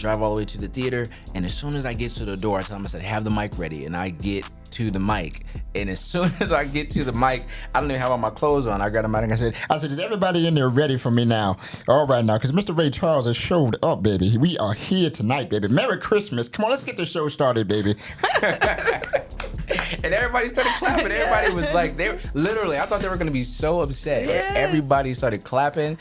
drive all the way to the theater, and as soon as I get to the door, I tell them, I said, have the mic ready, and I get to the mic. And as soon as I get to the mic, I don't even have all my clothes on. I got them out and I said, is everybody in there ready for me now? All right now, because Mr. Ray Charles has showed up, baby. We are here tonight, baby. Merry Christmas. Come on, let's get the show started, baby. And everybody started clapping. Everybody was like, I thought they were going to be so upset. Yes. Everybody started clapping.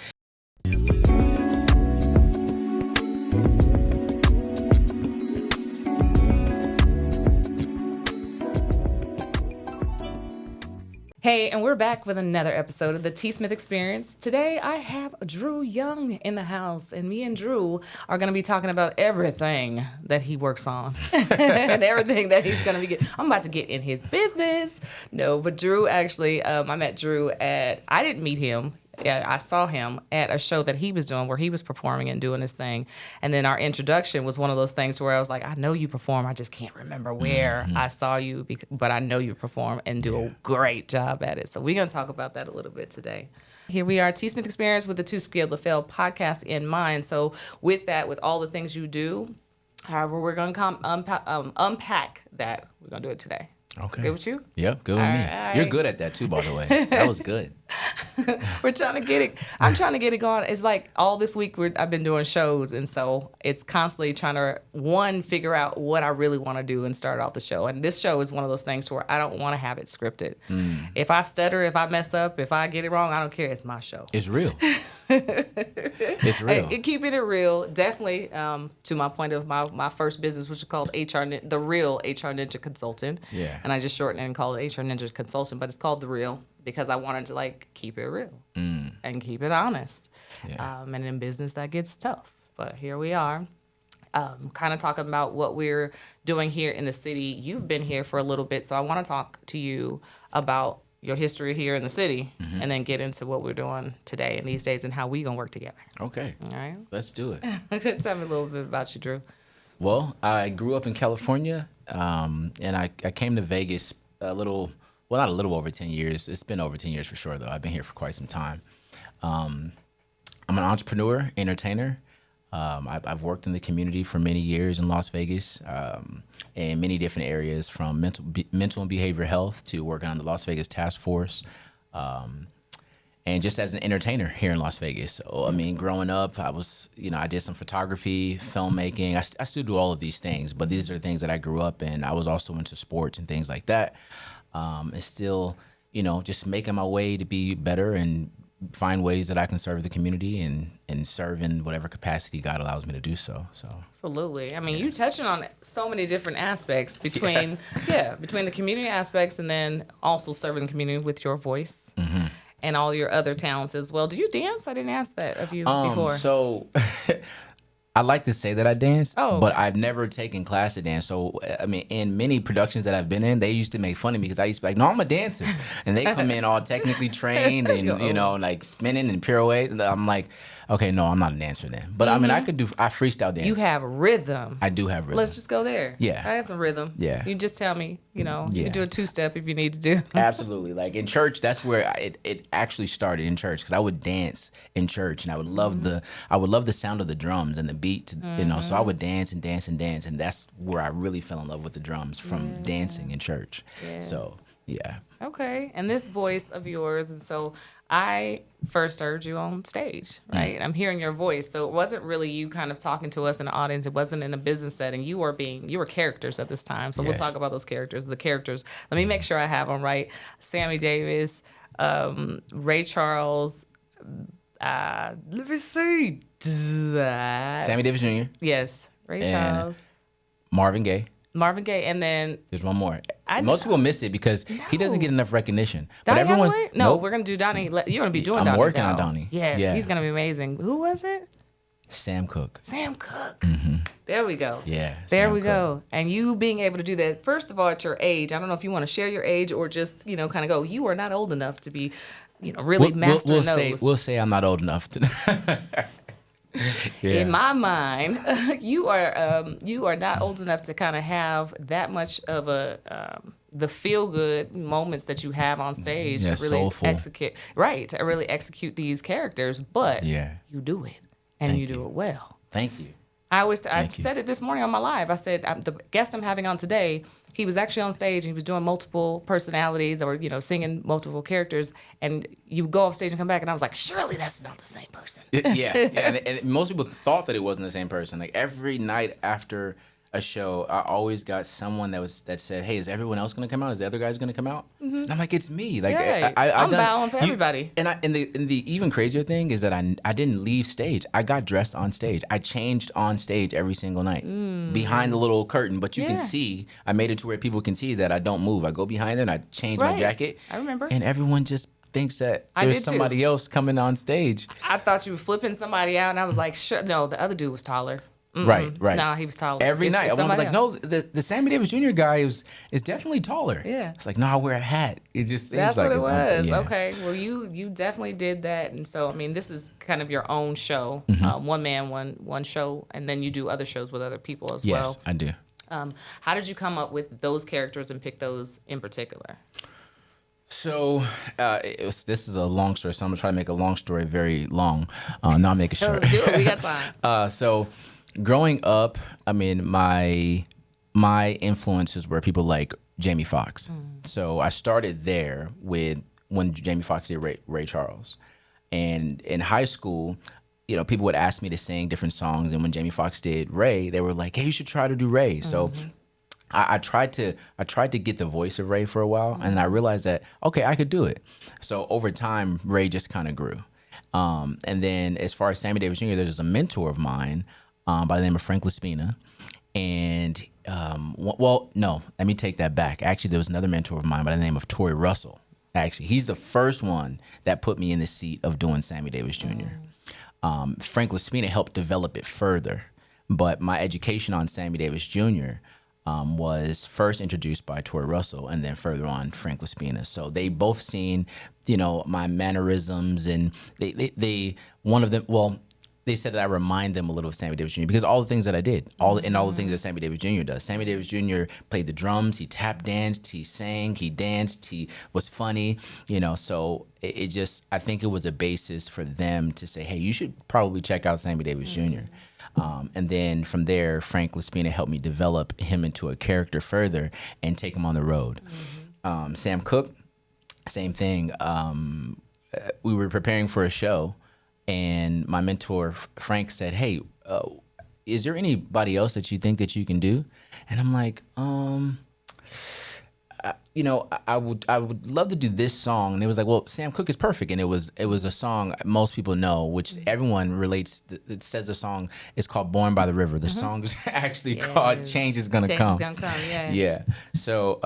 Hey, and we're back with another episode of the T. Smith Experience. Today, I have Dru Young in the house, and me and Dru are going to be talking about everything that he works on and everything that he's going to be I'm about to get in his business. No, but Dru actually, I met Dru I didn't meet him. I saw him at a show that he was doing where he was performing and doing his thing. And then our introduction was one of those things where I was like, I know you perform. I just can't remember where I saw you, but I know you perform and do a great job at it. So we're going to talk about that a little bit today. Here we are, T. Smith Experience with the Too Scared to Fail podcast in mind. So with that, with all the things you do, however, we're going to unpack that. We're going to do it today. Okay. Good with you? Yep, good with me. Right. You're good at that too, by the way. That was good. We're trying to get it. I'm trying to get it going. It's like all this week I've been doing shows, and so it's constantly trying to figure out what I really want to do and start off the show. And this show is one of those things where I don't want to have it scripted. If I stutter, if I mess up, if I get it wrong, I don't care. It's my show. It's real. It's real. Keeping it real, definitely. To my point of my first business, which is called the Real HR Ninja Consultant. Yeah. And I just shortened it and called it HR Ninja Consultant, but it's called The Real because I wanted to keep it real and keep it honest. Yeah. And in business that gets tough, but here we are. Kind of talking about what we're doing here in the city. You've been here for a little bit, so I want to talk to you about your history here in the city and then get into what we're doing today and these days and how we gonna work together. Okay. All right. Let's do it. Tell me a little bit about you, Dru. Well, I grew up in California, and I came to Vegas not a little over 10 years. It's been over 10 years for sure, though. I've been here for quite some time. I'm an entrepreneur, entertainer. I've worked in the community for many years in Las Vegas, in many different areas, from mental and behavioral health to working on the Las Vegas task force, and just as an entertainer here in Las Vegas. So, I mean, growing up, I did some photography, filmmaking. I still do all of these things, but these are the things that I grew up in. I was also into sports and things like that. And still, just making my way to be better and find ways that I can serve the community and serve in whatever capacity God allows me to do so. Absolutely. I mean, you're touching on so many different aspects between the community aspects and then also serving the community with your voice and all your other talents as well. Do you dance? I didn't ask that of you before. So I like to say that I dance, but I've never taken class to dance. So, I mean, in many productions that I've been in, they used to make fun of me because I used to be like, no, I'm a dancer. And they come in all technically trained and, like spinning and pirouettes. And I'm like, okay, no, I'm not a dancer then. But I mean, I freestyle dance. You have rhythm. I do have rhythm. Let's just go there. Yeah. I have some rhythm. Yeah. You just tell me, you can do a two-step if you need to do. Absolutely. Like in church, that's where it actually started in church, because I would dance in church and I would love the sound of the drums and the beat, so I would dance and dance and dance. And that's where I really fell in love with the drums, from dancing in church. Yeah. So, yeah. Okay. And this voice of yours, and so I first heard you on stage, right? I'm hearing your voice. So it wasn't really you kind of talking to us in the audience. It wasn't in a business setting. You were characters at this time. So we'll talk about those characters. The characters. Let me make sure I have them right. Sammy Davis, Ray Charles, let me see. Sammy Davis Jr. Yes. Ray Charles. Marvin Gaye. And then there's one more. Most people miss it because he doesn't get enough recognition. Donnie but everyone, Hathaway? No, we're gonna do Donnie. You're gonna be doing Donnie. I'm working on Donnie. Yes, he's gonna be amazing. Who was it? Sam Cooke. There we go. Yeah. There we go. And you being able to do that, first of all, at your age, I don't know if you want to share your age or just, kind of go, you are not old enough to be, really master those. We'll say I'm not old enough to. Yeah. In my mind, you are not old enough to kind of have that much of the feel good moments that you have on stage to really execute these characters, but you do it and you do it well. Thank you. I said it this morning on my live. I said the guest I'm having on today, he was actually on stage and he was doing multiple personalities or, singing multiple characters. And you go off stage and come back and I was like, surely that's not the same person. Yeah. And most people thought that it wasn't the same person. Like every night after a show, I always got someone that said, "Hey, is everyone else going to come out? Is the other guys going to come out?" Mm-hmm. And I'm like, "It's me." Like I'm bowing for everybody. And the even crazier thing is that I didn't leave stage. I got dressed on stage. I changed on stage every single night behind the little curtain. But you can see, I made it to where people can see that I don't move. I go behind it and I change my jacket. I remember. And everyone just thinks that there's somebody else coming on stage. I thought you were flipping somebody out, and I was like, sure. No, the other dude was taller. Right. No, he was taller. Every night. I was like, no, the Sammy Davis Jr. guy is definitely taller. Yeah. It's like, no, I wear a hat. It just seems That's like what it was. Yeah. Okay. Well, you definitely did that. And so, I mean, this is kind of your own show. One man, one show. And then you do other shows with other people as well. Yes, I do. How did you come up with those characters and pick those in particular? So this is a long story, so I'm going to try to make a long story very long. No, I'll make it short. Do it. We got time. So growing up, I mean, my influences were people like Jamie Foxx. So I started there with when Jamie Foxx did Ray Charles. And in high school, people would ask me to sing different songs. And when Jamie Foxx did Ray, they were like, "Hey, you should try to do Ray." So I tried to get the voice of Ray for a while, and I realized that, okay, I could do it. So over time, Ray just kind of grew. And then as far as Sammy Davis Jr., there's a mentor of mine by the name of Frank Laspina. And, no, let me take that back. Actually, there was another mentor of mine by the name of Tori Russell. Actually, he's the first one that put me in the seat of doing Sammy Davis Jr. Frank Laspina helped develop it further. But my education on Sammy Davis Jr. Was first introduced by Tori Russell and then further on Frank Laspina. So they both seen, my mannerisms, and they said that I remind them a little of Sammy Davis Jr. because all the things that I did, all the things that Sammy Davis Jr. does. Sammy Davis Jr. played the drums, he tap danced, he sang, he danced, he was funny, so it just, I think it was a basis for them to say, hey, you should probably check out Sammy Davis Jr. And then from there, Frank Laspina helped me develop him into a character further and take him on the road. Sam Cooke, same thing. We were preparing for a show, and my mentor, Frank, said, "Hey, is there anybody else that you think that you can do?" And I'm like, I would love to do this song. And it was like, well, Sam Cooke is perfect. And it was a song most people know, which everyone relates. It says the song is called "Born by the River." The song is actually called "Change Is Gonna Come." Change is gonna come. Yeah. So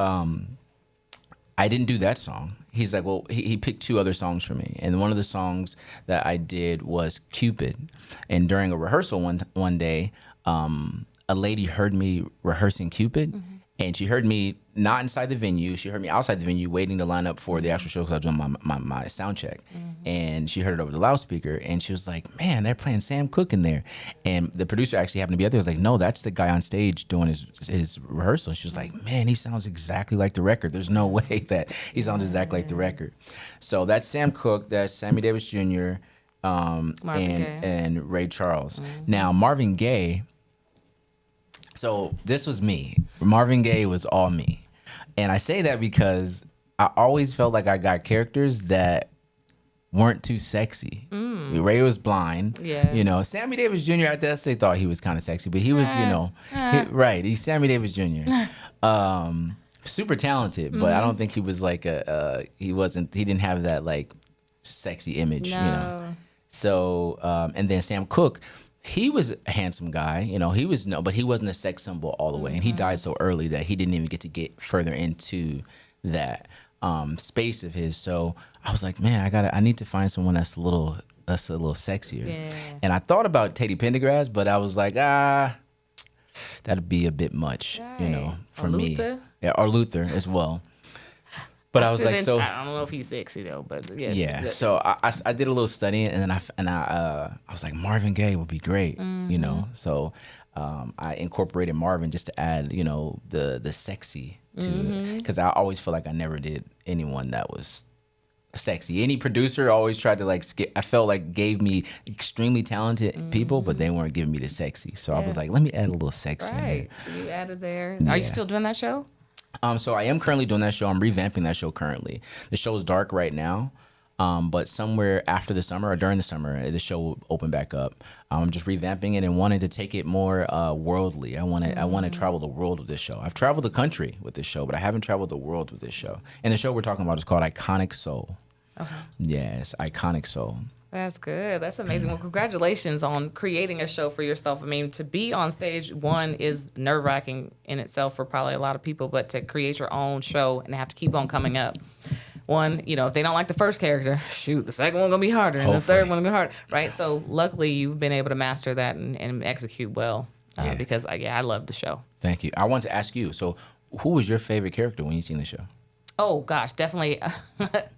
I didn't do that song. He's like, well, he picked two other songs for me, and one of the songs that I did was "Cupid." And during a rehearsal one day, a lady heard me rehearsing "Cupid." And she heard me not inside the venue. She heard me outside the venue waiting to line up for the actual show because I was doing my sound check. And she heard it over the loudspeaker. And she was like, man, they're playing Sam Cooke in there. And the producer actually happened to be out there. Was like, no, that's the guy on stage doing his rehearsal. And she was like, man, he sounds exactly like the record. There's no way that he sounds exactly like the record. So that's Sam Cooke. That's Sammy Davis Jr. and Ray Charles. Now, Marvin Gaye. So this was me. Marvin Gaye was all me. And I say that because I always felt like I got characters that weren't too sexy. Ray was blind. Yeah. Sammy Davis Jr. at that they thought he was kind of sexy, but he was, he's Sammy Davis Jr. Super talented, but I don't think he was like he didn't have that like sexy image, So, and then Sam Cooke, he was a handsome guy, but he wasn't a sex symbol all the way. And he died so early that he didn't even get further into that space of his. So I was like, man, I need to find someone that's a little sexier. Yeah. And I thought about Teddy Pendergrass, but I was like, that'd be a bit much, for me. Yeah, or Luther as well. But I was like, so I don't know if he's sexy though, but yes. Yeah. So I did a little studying, and then I was like, Marvin Gaye would be great, So I incorporated Marvin just to add, the sexy to it, because I always feel like I never did anyone that was sexy. Any producer always tried to like I felt like gave me extremely talented people, but they weren't giving me the sexy. So I was like, let me add a little sexy in there. Right. So you added there. Are you still doing that show? So I am currently doing that show. I'm revamping that show currently. The show is dark right now. But somewhere after the summer or during the summer, the show will open back up. I'm just revamping it and wanting to take it more worldly. I want to travel the world with this show. I've traveled the country with this show, but I haven't traveled the world with this show. And the show we're talking about is called Iconic Soul. Yes, Iconic Soul. That's good. That's amazing. Well, congratulations on creating a show for yourself. I mean, to be on stage, one, is nerve-wracking in itself for probably a lot of people, but to create your own show and have to keep on coming up. One, if they don't like the first character, shoot, the second one's gonna be harder, and the third one's gonna be hard, right? So luckily, you've been able to master that and execute well, because I love the show. Thank you. I want to ask you, so who was your favorite character when you seen the show? Oh gosh, definitely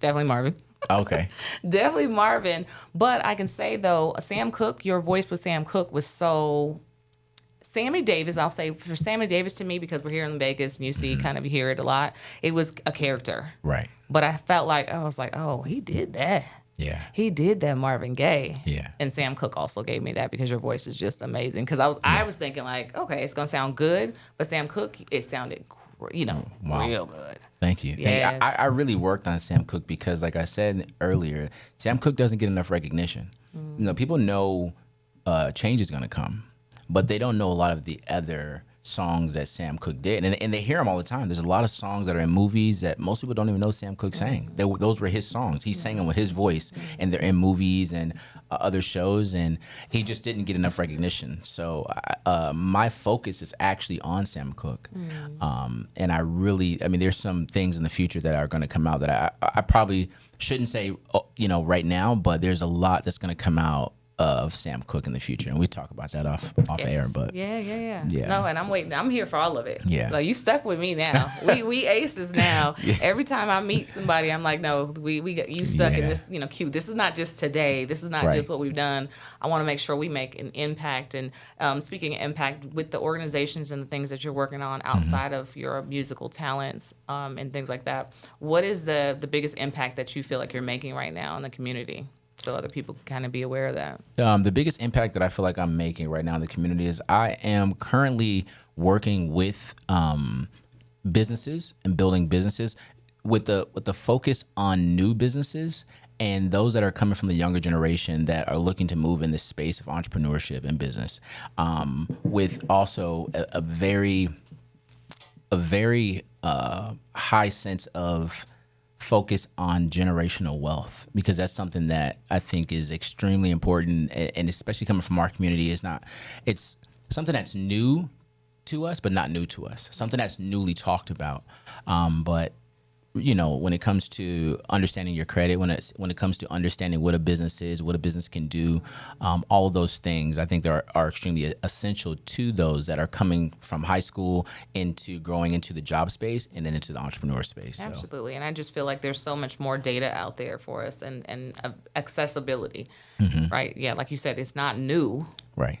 Marvin. Okay. Definitely Marvin. But I can say though, Sam Cooke, your voice with Sam Cooke was so. Sammy Davis, I'll say for Sammy Davis to me, because we're here in Vegas and you see kind of you hear it a lot, it was a character. Right. But I felt like, I was like, oh, he did that. Yeah. He did that Marvin Gaye. Yeah. And Sam Cooke also gave me that because your voice is just amazing. Because I was thinking like, okay, it's going to sound good. But Sam Cooke, it sounded, real good. Thank you. Yes. I really worked on Sam Cooke because, like I said earlier, Sam Cooke doesn't get enough recognition. People know change is going to come, but they don't know a lot of the other songs that Sam Cooke did. And they hear them all the time. There's a lot of songs that are in movies that most people don't even know Sam Cooke sang. Those were his songs. He sang them with his voice, and they're in movies and other shows, and he just didn't get enough recognition. So my focus is actually on Sam Cooke. And there's some things in the future that are going to come out that I probably shouldn't say, right now, but there's a lot that's going to come out of Sam Cooke in the future, and we talk about that off air. But yeah. No, and I'm waiting. I'm here for all of it. Yeah. So you stuck with me now. we aces now. Yeah. Every time I meet somebody, I'm like, no, we got you stuck in this. Q. This is not just today. This is not just what we've done. I want to make sure we make an impact. And speaking of impact, with the organizations and the things that you're working on outside of your musical talents and things like that, what is the biggest impact that you feel like you're making right now in the community? So other people can kind of be aware of that. The biggest impact that I feel like I'm making right now in the community is I am currently working with businesses and building businesses with the focus on new businesses and those that are coming from the younger generation that are looking to move in this space of entrepreneurship and business, with also a very high sense of focus on generational wealth, because that's something that I think is extremely important, and especially coming from our community, it's something that's new to us, but not new to us. Something that's newly talked about, but when it comes to understanding your credit, when it comes to understanding what a business is, what a business can do, all of those things, I think they are extremely essential to those that are coming from high school into growing into the job space and then into the entrepreneur space. Absolutely. And I just feel like there's so much more data out there for us and accessibility, right? Yeah, like you said, it's not new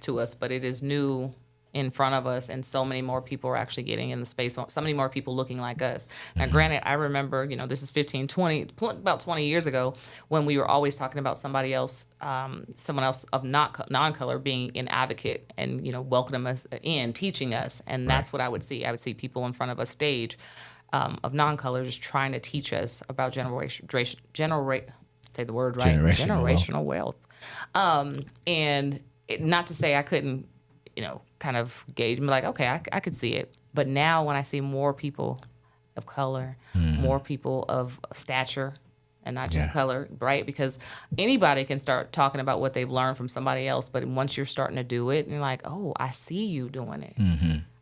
to us, but it is new in front of us, and so many more people are actually getting in the space, so many more people looking like us. Now, granted, I remember, this is about 20 years ago, when we were always talking about someone else of non-color being an advocate and, welcoming us in, teaching us, and that's what I would see. I would see people in front of a stage of non-color just trying to teach us about generational wealth. And not to say I couldn't, kind of gauge and be like, okay, I could see it. But now when I see more people of color, more people of stature, and not just color, right? Because anybody can start talking about what they've learned from somebody else, but once you're starting to do it, and you're like, oh, I see you doing it.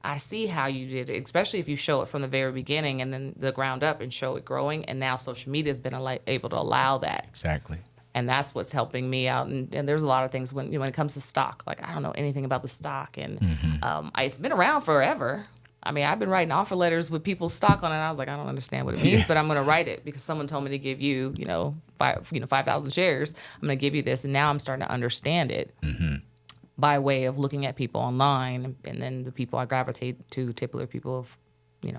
I see how you did it, especially if you show it from the very beginning and then the ground up and show it growing. And now social media has been able to allow that. Exactly. And that's what's helping me out. And there's a lot of things when it comes to stock. Like, I don't know anything about the stock. And it's been around forever. I mean, I've been writing offer letters with people's stock on it. I was like, I don't understand what it means, but I'm going to write it because someone told me to give you, 5,000 shares. I'm going to give you this. And now I'm starting to understand it by way of looking at people online. And then the people I gravitate to typically are people of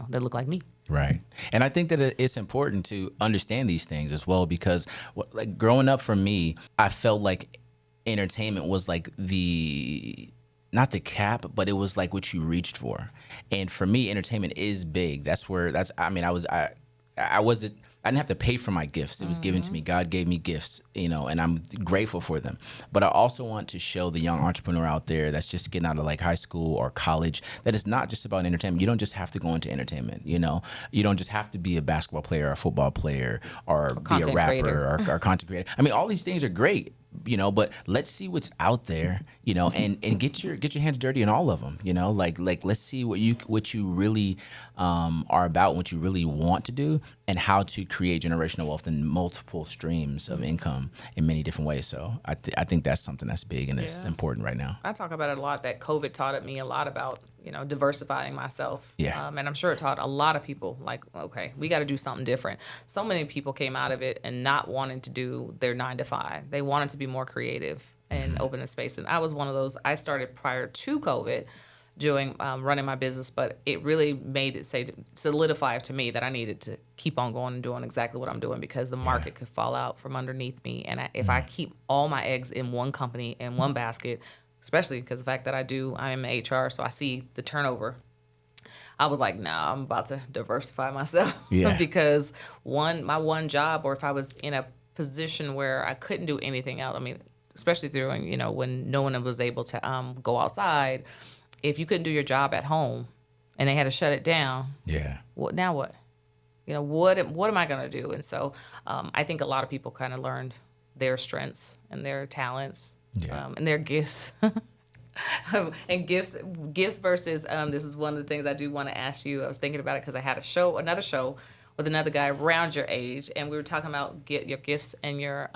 that look like me. Right. And I think that it's important to understand these things as well, because like growing up for me, I felt like entertainment was like not the cap, but it was like what you reached for. And for me, entertainment is big. I didn't have to pay for my gifts. It was given to me. God gave me gifts, and I'm grateful for them. But I also want to show the young entrepreneur out there that's just getting out of like high school or college that it's not just about entertainment. You don't just have to go into entertainment. You don't just have to be a basketball player or a football player or be a rapper or content creator. I mean, all these things are great. But let's see what's out there, and get your hands dirty in all of them, like let's see what you really are about, what you really want to do, and how to create generational wealth in multiple streams of income in many different ways. So I think that's something that's big and it's important right now. I talk about it a lot, that COVID taught me a lot about, diversifying myself. Yeah. And I'm sure it taught a lot of people, like, okay, we got to do something different. So many people came out of it and not wanting to do their 9 to 5. They wanted to be more creative and open the space. And I was one of those. I started prior to COVID doing running my business, but it really made it solidify to me that I needed to keep on going and doing exactly what I'm doing, because the market could fall out from underneath me. And if I keep all my eggs in one company, in one basket, especially because the fact that I'm in HR, so I see the turnover. I was like, nah, I'm about to diversify myself because my one job, or if I was in a position where I couldn't do anything else, I mean, especially through, when no one was able to go outside, if you couldn't do your job at home and they had to shut it down, now what? What am I going to do? And so I think a lot of people kind of learned their strengths and their talents and their gifts. And gifts versus this is one of the things I do want to ask you. I was thinking about it because I had another show with another guy around your age, and we were talking about your gifts and your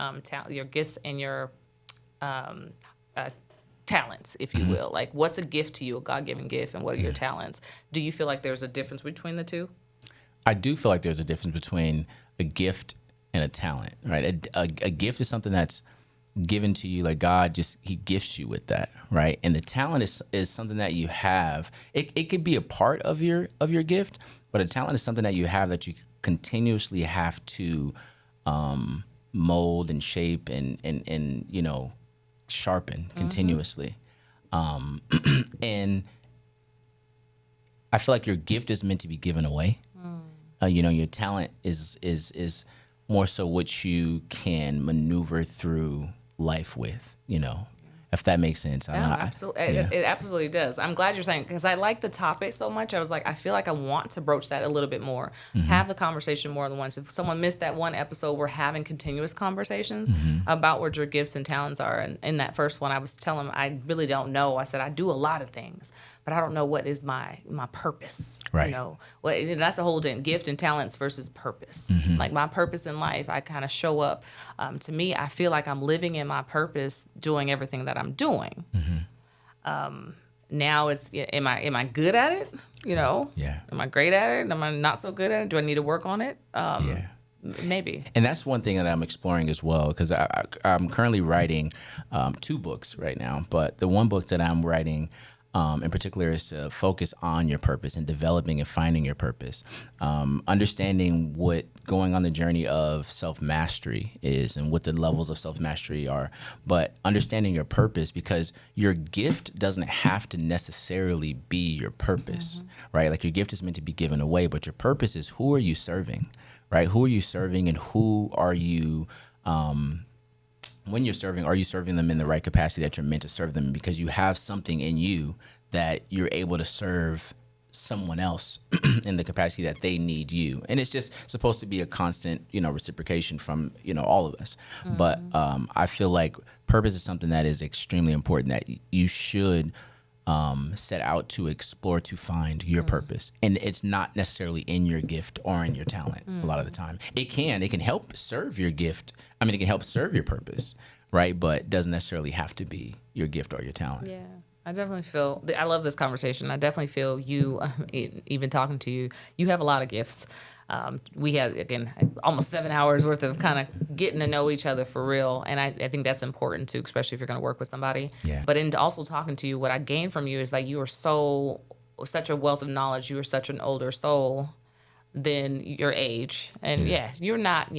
talents, if you will. Like, what's a gift to you, a God-given gift, and what are your talents? Do you feel like there's a difference between the two? I do feel like there's a difference between a gift and a talent, right? A gift is something that's given to you, like God he gifts you with that, right? And the talent is something that you have. It could be a part of your gift, but a talent is something that you have that you continuously have to mold and shape and sharpen continuously. And I feel like your gift is meant to be given away. Your talent is more so what you can maneuver through life with, if that makes sense. Absolutely. It absolutely does. I'm glad you're saying, because I like the topic so much. I was like, I feel like I want to broach that a little bit more, have the conversation more than once. If someone missed that one episode, we're having continuous conversations about what your gifts and talents are. And in that first one, I was telling them, I really don't know. I said, I do a lot of things, but I don't know what is my purpose. Right. That's a whole different gift and talents versus purpose. Like my purpose in life, I kind of show up. To me, I feel like I'm living in my purpose, doing everything that I'm doing. Now it's, am I good at it? Am I great at it? Am I not so good at it? Do I need to work on it? Maybe. And that's one thing that I'm exploring as well, because I'm currently writing 2 books right now. But the one book that I'm writing in particular is to focus on your purpose and developing and finding your purpose, understanding what going on the journey of self-mastery is and what the levels of self-mastery are, but understanding your purpose, because your gift doesn't have to necessarily be your purpose, right? Like your gift is meant to be given away, but your purpose is, who are you serving, right? Who are you serving, and who are you when you're serving, are you serving them in the right capacity that you're meant to serve them? Because you have something in you that you're able to serve someone else in the capacity that they need you. And it's just supposed to be a constant, reciprocation from, all of us. But I feel like purpose is something that is extremely important, that you should set out to explore, to find your purpose. And it's not necessarily in your gift or in your talent a lot of the time. It can help serve your gift. I mean, it can help serve your purpose, right? But it doesn't necessarily have to be your gift or your talent. Yeah. I definitely feel, I love this conversation. I definitely feel you, even talking to you, you have a lot of gifts. We had, again, almost 7 hours worth of kind of getting to know each other for real. And I think that's important too, especially if you're going to work with somebody. Yeah. But in also talking to you, what I gained from you is like, you are so such a wealth of knowledge. You are such an older soul than your age. And yeah, you're not,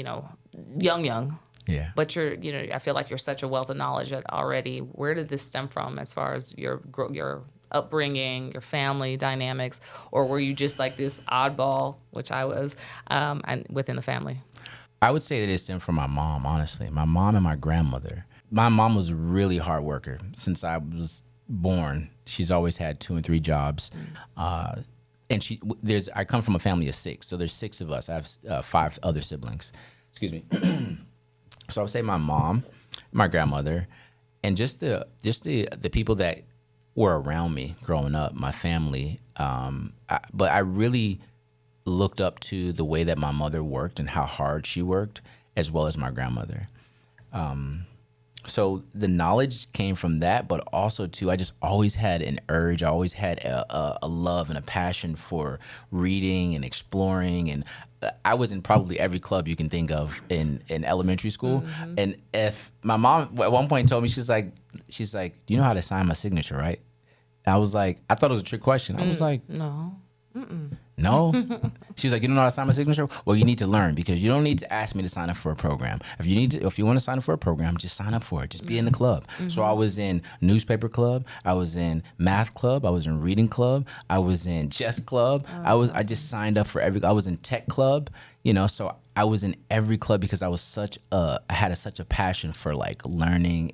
young. Yeah. But you're, I feel like you're such a wealth of knowledge already. Where did this stem from as far as your upbringing, your family dynamics, or were you just like this oddball, which I was, and within the family? I would say that it stemmed from my mom, honestly. My mom and my grandmother. My mom was a really hard worker. Since I was born, she's always had 2 and 3 jobs. And I come from a family of 6, so there's 6 of us. I have 5 other siblings. Excuse me. So I would say my mom, my grandmother, and just the people that were around me growing up, my family. But I really looked up to the way that my mother worked and how hard she worked, as well as my grandmother. So the knowledge came from that, but also too, I just always had an urge. I always had a love and a passion for reading and exploring. And I was in probably every club you can think of in elementary school. Mm-hmm. And if my mom at one point told me, she's like, do you know how to sign my signature, right? And I was like, I thought it was a trick question. I was like, no. No? She was like, you don't know how to sign my signature? Well, you need to learn, because you don't need to ask me to sign up for a program. If you want to sign up for a program, just sign up for it. Just be in the club. Mm-hmm. So I was in newspaper club. I was in math club. I was in reading club. I was in chess club. I just signed up for I was in tech club, so I was in every club because I had such a passion for like learning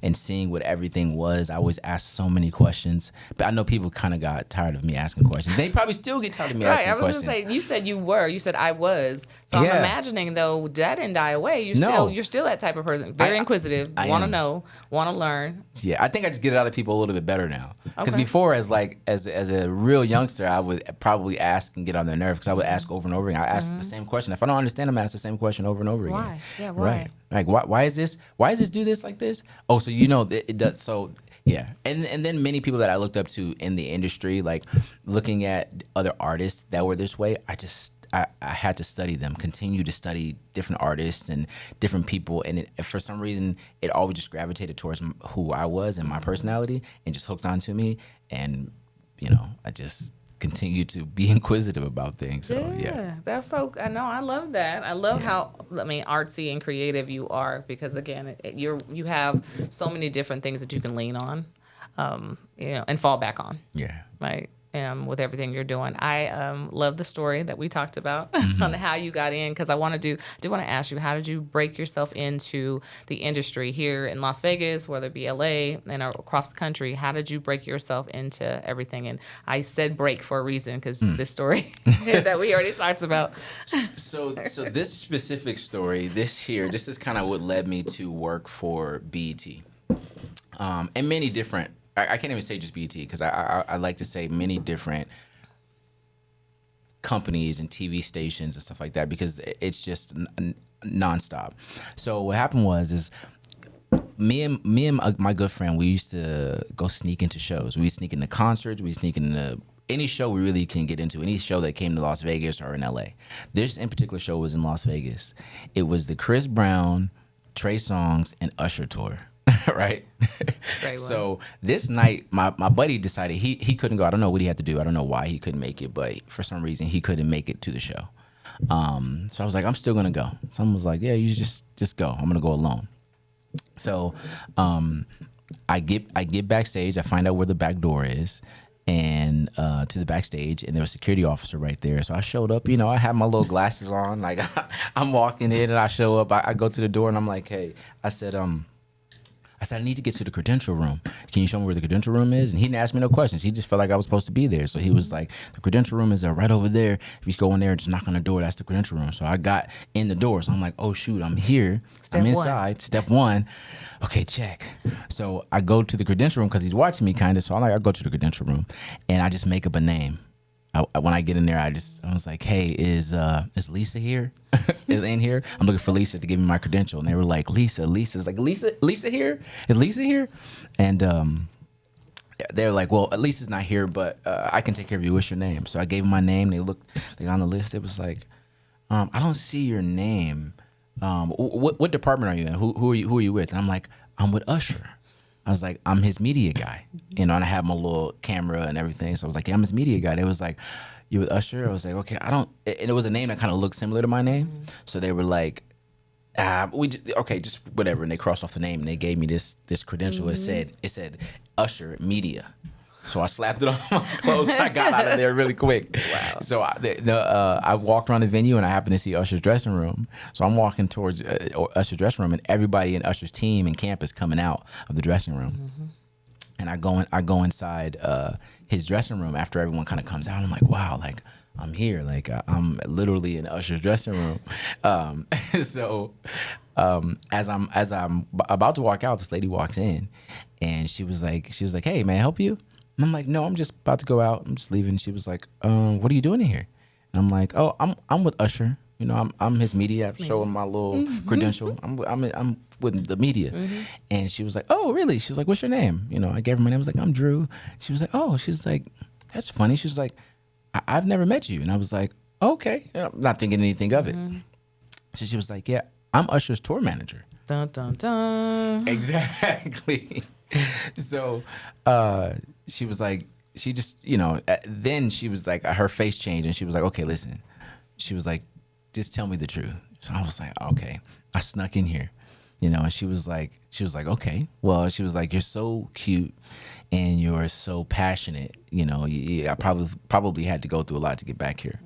and seeing what everything was. I always asked so many questions, but I know people kind of got tired of me asking questions. They probably still get tired of me asking questions. Right, I was going to say, you said you said I was. So I'm imagining though that didn't die away. You're still that type of person. Very inquisitive, want to know, want to learn. Yeah, I think I just get it out of people a little bit better now. Because before, as a real youngster, I would probably ask and get on their nerves, because I would ask over and over again. I ask the same question. If I don't understand, I'm ask the same question over and over again. Why? Yeah, why? Right. Like, why is this? Why does this do this like this? Oh, so it does. So yeah. And then many people that I looked up to in the industry, like looking at other artists that were this way, I had to study them, continue to study different artists and different people. And for some reason, it always just gravitated towards who I was and my personality, and just hooked onto me. And, I just continue to be inquisitive about things. So yeah. That's so. I know. I love that. I love how artsy and creative you are, because again, you have so many different things that you can lean on, and fall back on. Yeah. Right. With everything you're doing. I love the story that we talked about on how you got in, because I want to ask you, how did you break yourself into the industry here in Las Vegas, whether it be LA and across the country? How did you break yourself into everything? And I said break for a reason, because this story that we already talked about. So this specific story, this is kind of what led me to work for BET, and many different. I can't even say just BET, because I like to say many different companies and TV stations and stuff like that, because it's just nonstop. So what happened was me and my good friend, we used to go sneak into shows. We sneak into concerts. We sneak into any show we really can get into, any show that came to Las Vegas or in LA. This in particular show was in Las Vegas. It was the Chris Brown, Trey Songz, and Usher tour. Right? So this night, my buddy decided he couldn't go. I don't know what he had to do. I don't know why he couldn't make it, but for some reason he couldn't make it to the show. So I was like, I'm still gonna go. Someone was like, yeah, you just go. I'm gonna go alone. So I get backstage. I find out where the back door is, and to the backstage, and there was a security officer right there. So I showed up, I had my little glasses on, like I'm walking in, and I show up. I go to the door, and I'm like, hey, I said, I need to get to the credential room. Can you show me where the credential room is? And he didn't ask me no questions. He just felt like I was supposed to be there. So he was like, the credential room is right over there. If you go in there and just knock on the door, that's the credential room. So I got in the door. So I'm like, oh, shoot, I'm here. I'm inside. Step 1. Okay, check. So I go to the credential room, because he's watching me kind of. So I go to the credential room, and I just make up a name. When I get in there, I was like, hey, is Lisa here? In here? I'm looking for Lisa to give me my credential. And they were like, Lisa's like, Lisa here? Is Lisa here? And they're like, well, Lisa's not here, but I can take care of you. What's your name? So I gave them my name. They got on the list. It was like, I don't see your name. What department are you in? Who are you with? And I'm like, I'm with Usher. I was like, I'm his media guy. You know, and I have my little camera and everything. So I was like, yeah, I'm his media guy. They was like, you with Usher? I was like, okay, I don't. And it was a name that kind of looked similar to my name. So they were like, just whatever. And they crossed off the name and they gave me this credential. It said Usher Media. So I slapped it on my clothes. I got out of there really quick. Wow. So I walked around the venue and I happened to see Usher's dressing room. So I'm walking towards Usher's dressing room and everybody in Usher's team and campus coming out of the dressing room. And I go inside his dressing room after everyone kind of comes out. I'm like, wow, like I'm here. Like I'm literally in Usher's dressing room. So as I'm about to walk out, this lady walks in and she was like, hey, may I help you? And I'm like, no, I'm just about to go out. I'm just leaving. She was like, what are you doing in here? And I'm like, oh, I'm with Usher. You know, I'm his media. I'm showing my little credential. I'm with the media. And she was like, oh, really? She was like, what's your name? You know, I gave her my name. I was like, I'm Dru. She was like, oh, she's like, that's funny. She was like, I've never met you. And I was like, okay. I'm not thinking anything of it. So she was like, yeah, I'm Usher's tour manager. Dun, dun, dun. Exactly. So she was like, she just, you know, then she was like, her face changed and she was like, okay, listen. She was like, just tell me the truth. So I was like, okay. I snuck in here, you know, and she was like, okay. Well, she was like, you're so cute and you're so passionate. You know, I probably had to go through a lot to get back here.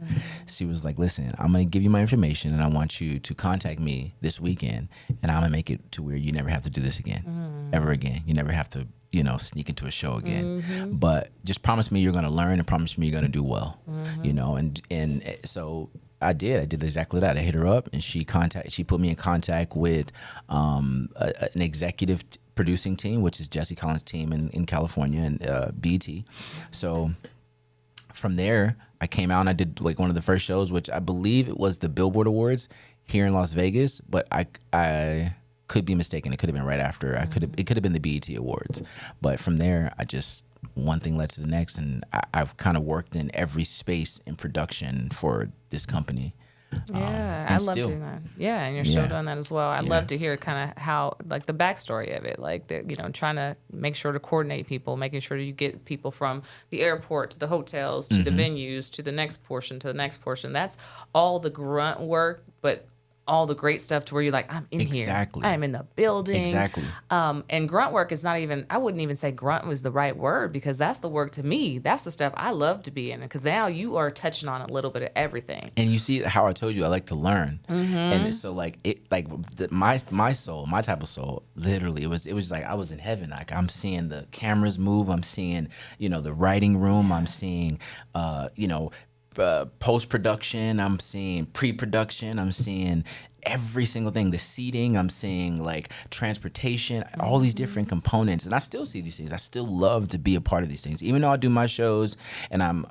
She was like, listen, I'm going to give you my information and I want you to contact me this weekend and I'm going to make it to where you never have to do this again, ever again. You never have to, you know, sneak into a show again. But just promise me you're going to learn and promise me you're going to do well, you know. And so I did exactly that. I hit her up and she put me in contact with an executive producing team, which is Jesse Collins' team in California and BT. So from there, I came out and I did like one of the first shows, which I believe it was the Billboard Awards here in Las Vegas, but I could be mistaken. It could have been right after. It could have been the BET Awards. But from there, one thing led to the next, and I've kind of worked in every space in production for this company. Yeah, I love doing that. Yeah, and you're still doing that as well. I'd love to hear kind of how, like, the backstory of it, like, you know, trying to make sure to coordinate people, making sure you get people from the airport to the hotels to the venues to the next portion to the next portion. That's all the grunt work, but all the great stuff to where you're like, I'm in here. I'm in the building. Exactly. And grunt work is not even, I wouldn't even say grunt was the right word because that's the work to me. That's the stuff I love to be in because now you are touching on a little bit of everything. And you see how I told you I like to learn. And so like my soul, my type of soul, literally it was like I was in heaven. Like I'm seeing the cameras move. I'm seeing, you know, the writing room. I'm seeing, you know, post-production, I'm seeing pre-production, I'm seeing every single thing, the seating, I'm seeing like transportation, all these different components, and I still see these things. I still love to be a part of these things, even though I do my shows and I'm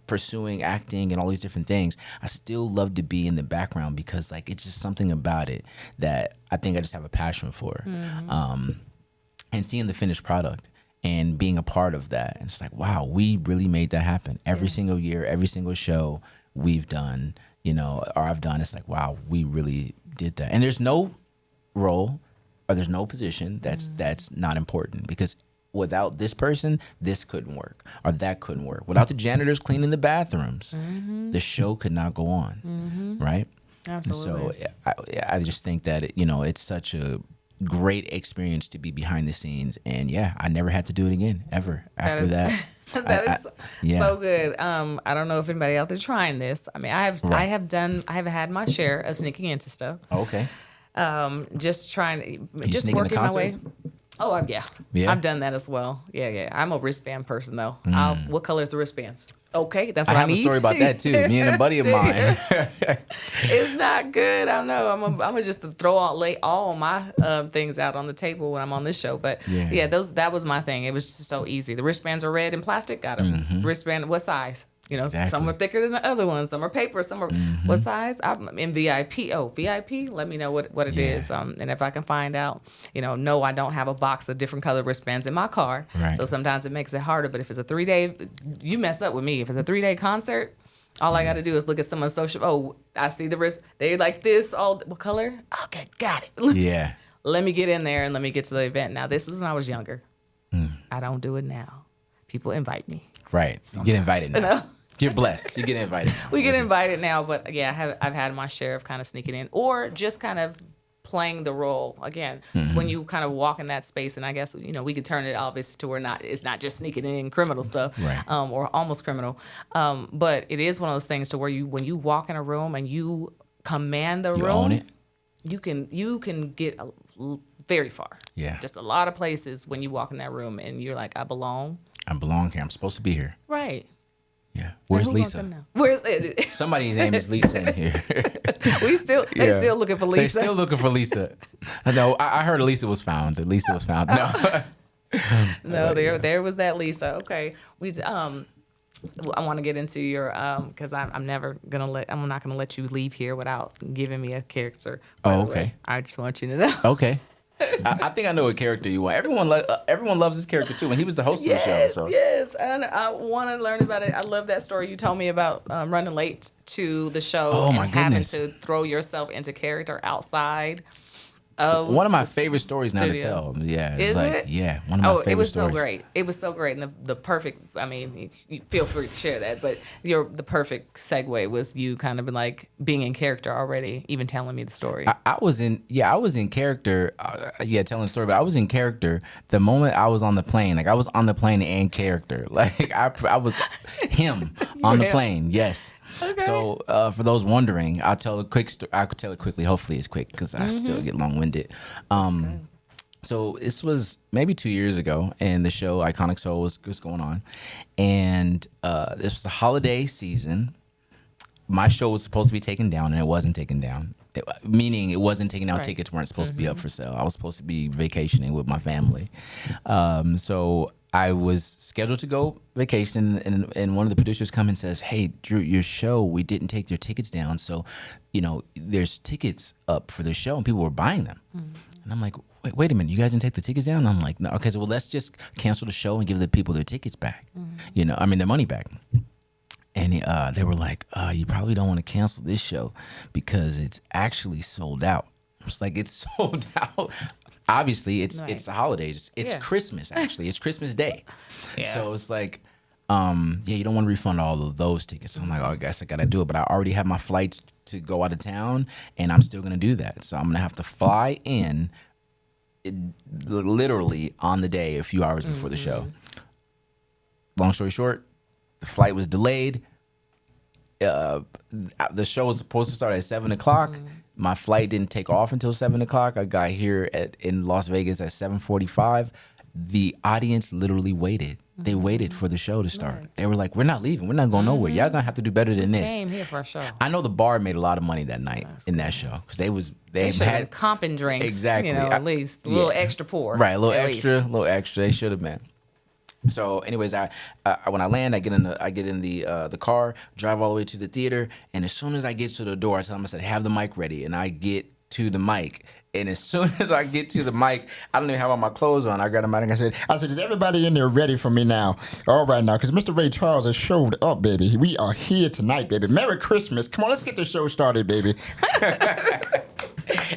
pursuing acting and all these different things. I still love to be in the background because like it's just something about it that I think I just have a passion for, and seeing the finished product. And being a part of that. And it's like, wow, we really made that happen. Every single year, every single show we've done, you know, or I've done, it's like, wow, we really did that. And there's no role or there's no position that's not important because without this person, this couldn't work or that couldn't work. Without the janitors cleaning the bathrooms, the show could not go on, right? Absolutely. And so I just think that, you know, it's such a great experience to be behind the scenes, and I never had to do it again ever after that. That is so good. I don't know if anybody out there trying this. I mean, I have had my share of sneaking into stuff. Okay. Just working my way. Oh, yeah. I've done that as well. Yeah. I'm a wristband person though. What color is the wristbands? Okay, that's what I need. I have a story about that too. Me and a buddy of mine. It's not good. I know. I'm gonna just lay all my things out on the table when I'm on this show. But that was my thing. It was just so easy. The wristbands are red and plastic. Got them. Wristband. What size? You know, some are thicker than the other ones. Some are paper. Some are what size? I'm in VIP. Oh, VIP. Let me know what it is. And if I can find out, you know, no, I don't have a box of different color wristbands in my car. Right. So sometimes it makes it harder. But if it's a 3-day, you mess up with me. If it's a 3-day concert, all I got to do is look at someone's social. Oh, I see the wrist. They're like this. All what color? Okay, got it. Yeah. let me get in there and let me get to the event. Now, this is when I was younger. I don't do it now. People invite me. Right. You get invited now. You're blessed. You get invited. We get invited now, but yeah, I've had my share of kind of sneaking in or just kind of playing the role again when you kind of walk in that space. And I guess we could turn it obvious to where it's not just sneaking in criminal stuff, right. Or almost criminal, but it is one of those things to where when you walk in a room and you command the room, own it. You can get very far. Yeah, just a lot of places when you walk in that room and you're like, I belong here. I'm supposed to be here. Right. Yeah. Where's Lisa? Where's somebody's name is Lisa in here. They still looking for Lisa. They're still looking for Lisa. No, I heard Lisa was found. Lisa was found. No. No, there was that Lisa. Okay. I want to get into your because I'm not gonna let you leave here without giving me a character. Oh, okay. I just want you to know. Okay. I think I know what character you want. Everyone loves his character too, and he was the host of the show. So. Yes, and I want to learn about it. I love that story you told me about running late to the show and having to throw yourself into character outside. One of my favorite stories now to tell. Yeah, is it? Yeah, one of my favorite stories. It was so great. It was so great, and the perfect. I mean, you feel free to share that, but the perfect segue was you kind of like being in character already, even telling me the story. I was in character. Telling the story, but I was in character the moment I was on the plane. Like I was on the plane and character. Like I was him on the plane. Yes. Okay. So for those wondering, I'll tell a quick story. I could tell it quickly. Hopefully it's quick because I still get long-winded. So this was maybe 2 years ago, and the show Iconic Soul was going on, and this was a holiday season. My show was supposed to be taken down, and it wasn't taken down. Meaning it wasn't taken down. Right. Tickets weren't supposed to be up for sale. I was supposed to be vacationing with my family. So I was scheduled to go vacation, and one of the producers come and says, "Hey, Dru, your show, we didn't take your tickets down, so there's tickets up for the show, and people were buying them." And I'm like, wait a minute, you guys didn't take the tickets down? And I'm like, no. Okay, so let's just cancel the show and give the people their tickets back. Their money back. And they were like, you probably don't want to cancel this show because it's actually sold out. I was like, it's sold out. Obviously, it's the holidays. It's Christmas, actually. It's Christmas Day. Yeah. So it's like, you don't want to refund all of those tickets. So I'm like, oh, I guess I got to do it. But I already have my flights to go out of town, and I'm still going to do that. So I'm going to have to fly in literally on the day, a few hours before the show. Long story short, the flight was delayed. The show was supposed to start at 7 o'clock. My flight didn't take off until 7 o'clock. I got here in Las Vegas at 7:45. The audience literally waited. They waited for the show to start. Right. They were like, "We're not leaving. We're not going nowhere. Y'all gonna have to do better than this." Came here for a show. I know the bar made a lot of money that night in that show because they had comping drinks. Exactly. At least a little extra pour. Right, a little extra. They should have been. So, anyways, I when I land, I get in the car, drive all the way to the theater, and as soon as I get to the door, I tell them, I said, "Have the mic ready," and I get to the mic. And as soon as I get to the mic, I don't even have all my clothes on. I got the mic and I said, "Is everybody in there ready for me now? All right now, because Mr. Ray Charles has showed up, baby. We are here tonight, baby. Merry Christmas. Come on, let's get the show started, baby."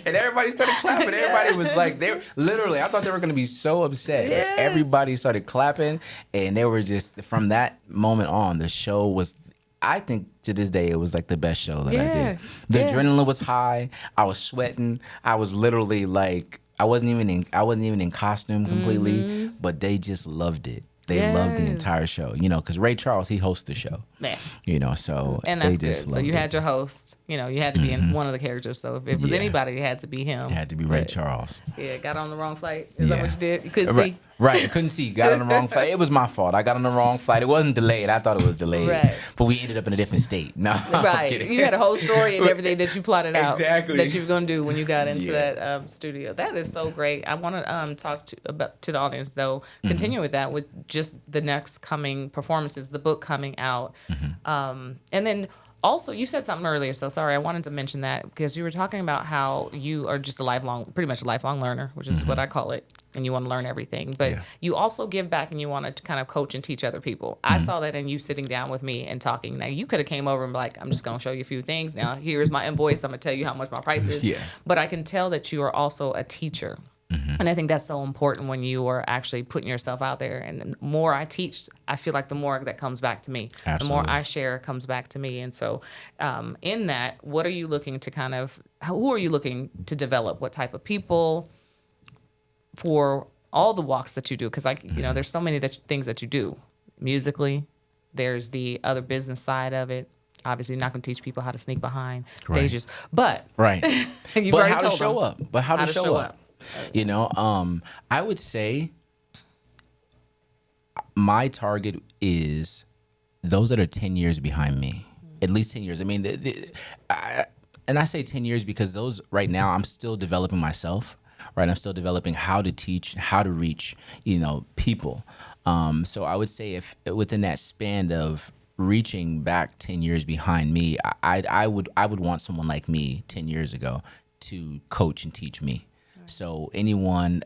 And everybody started clapping. Yes. Everybody was like, I thought they were going to be so upset. Yes. Everybody started clapping. And they were just, from that moment on, the show was, I think to this day, it was like the best show that I did. The adrenaline was high. I was sweating. I was literally like, I wasn't even in costume completely, but they just loved it. They loved the entire show, because Ray Charles, he hosts the show. Yeah. So and that's good. So you had your host, you had to be in one of the characters. So if it was anybody, it had to be him. It had to be Ray Charles. Yeah, got on the wrong flight. Is that what you did? You couldn't see? Right, I couldn't see. Got on the wrong flight. It was my fault. I got on the wrong flight. It wasn't delayed. I thought it was delayed. Right. But we ended up in a different state. No, right. You had a whole story and everything that you plotted out. Exactly. That you were going to do when you got into that studio. That is so great. I want to talk to the audience, though. Continue with that, with just the next coming performances, the book coming out. And then Also, you said something earlier, so sorry, I wanted to mention that because you were talking about how you are just pretty much a lifelong learner, which is what I call it, and you want to learn everything. But you also give back and you want to kind of coach and teach other people. I saw that in you sitting down with me and talking. Now, you could have came over and be like, I'm just going to show you a few things. Now, here's my invoice. I'm going to tell you how much my price is. Yeah. But I can tell that you are also a teacher. And I think that's so important when you are actually putting yourself out there. And the more I teach, I feel like the more that comes back to me. Absolutely. The more I share comes back to me. And so in that, what are you looking to who are you looking to develop? What type of people for all the walks that you do? Because there's so many things that you do musically. There's the other business side of it. Obviously, you're not going to teach people how to sneak behind stages. But Right. you've But already how told to show them up. But how to show up. I would say my target is those that are 10 years behind me, at least 10 years. I mean, and I say 10 years because those right now I'm still developing myself, right? I'm still developing how to teach, how to reach, people. So I would say if within that span of reaching back 10 years behind me, I would want someone like me 10 years ago to coach and teach me. So anyone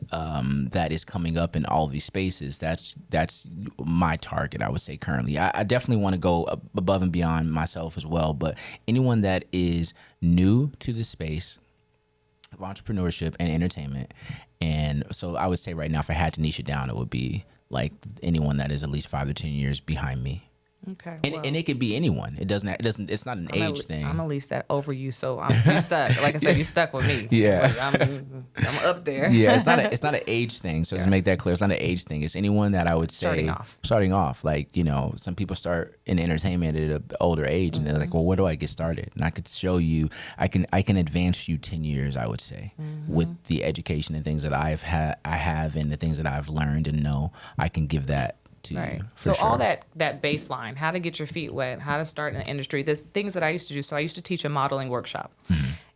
that is coming up in all these spaces, that's my target, I would say currently. I definitely want to go above and beyond myself as well. But anyone that is new to the space of entrepreneurship and entertainment, and so I would say right now, if I had to niche it down, it would be like anyone that is at least 5 to 10 years behind me. Okay. And it could be anyone. It's not an age thing. I'm at least that over you, so you stuck. Like I said, you stuck with me. Yeah. Like, I'm up there. Yeah, it's not an age thing. So to make that clear, it's not an age thing. It's anyone that I would say starting off. Like, some people start in entertainment at an older age and they're like, well, where do I get started? And I could show you, I can advance you 10 years, I would say, with the education and things that I have and the things that I've learned and know. I can give that to you. So all that baseline, how to get your feet wet, how to start in the industry, there's things that I used to do. So I used to teach a modeling workshop.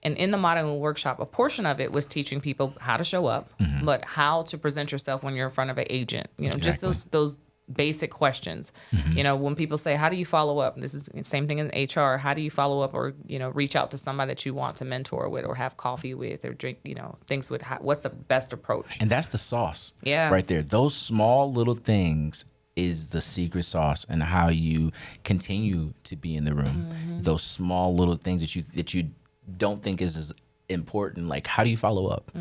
And in the modeling workshop, a portion of it was teaching people how to show up, but how to present yourself when you're in front of an agent. Just those basic questions. When people say, how do you follow up? This is the same thing in HR. How do you follow up or, reach out to somebody that you want to mentor with or have coffee with or drink, things with, what's the best approach? And that's the sauce. Yeah. Right there. Those small little things is the secret sauce and how you continue to be in the room. Those small little things that you don't think is as important, like how do you follow up?